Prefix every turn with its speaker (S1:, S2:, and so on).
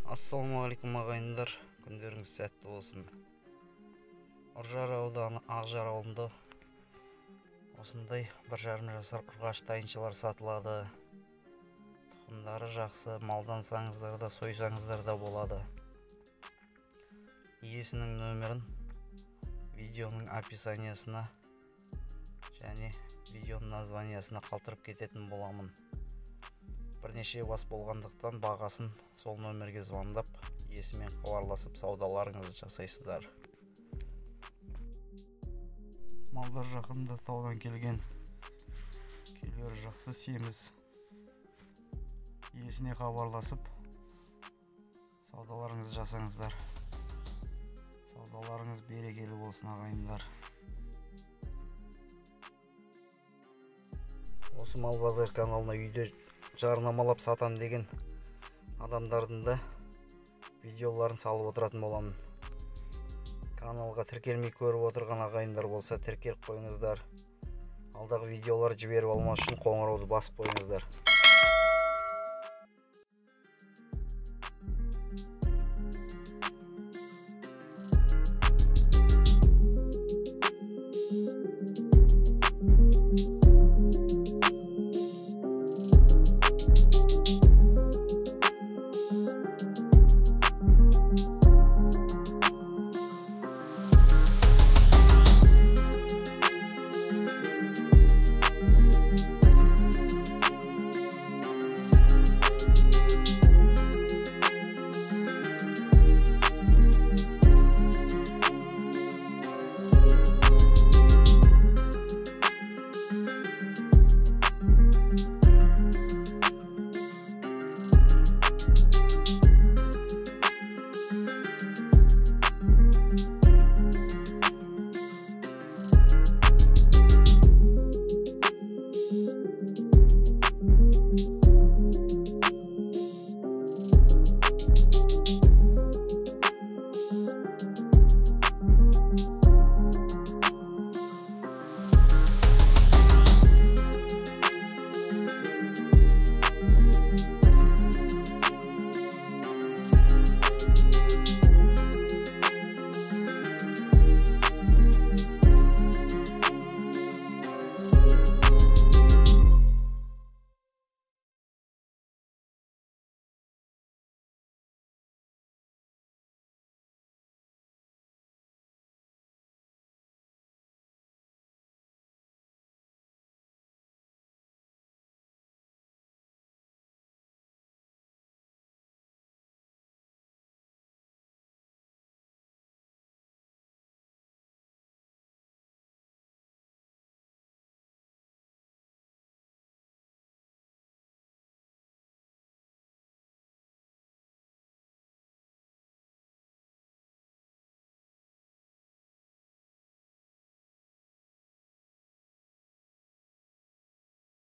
S1: Ассалаумағалейкум ағайындар, күндеріңіз сәтті болсын. Үржар ауданы Ақжар ауылында осындай 1,5 жасар ұрғаш тайыншалар сатылады. Тұқымдары жақсы, малдансаңыздар да, сойсаңыздар да болады. Иесінің нөмірін видеоның описаниясына және видеоның названиясына қалдырып кететін боламын. Бірнеше бас болғандықтан бағасын сол нөмерге звондап, иесімен хабарласып саудаларыңызды жасайсыздар. Малдар жақында таудан келген, күйлері жақсы, семіз. Иесіне хабарласып саудаларыңызды жасаңыздар. Саудаларыңыз берекелі болсын ағайындар. Осы мал базар каналына үйде жарнамалап сатам деген адамдардың да видеоларын салып отыратын боламын. Каналға тіркелмей көріп отырған ағайындар болса, тіркеліп қойыңыздар. Алдағы видеолар жіберіп алмас үшін қоңырауды басып қойыңыздар.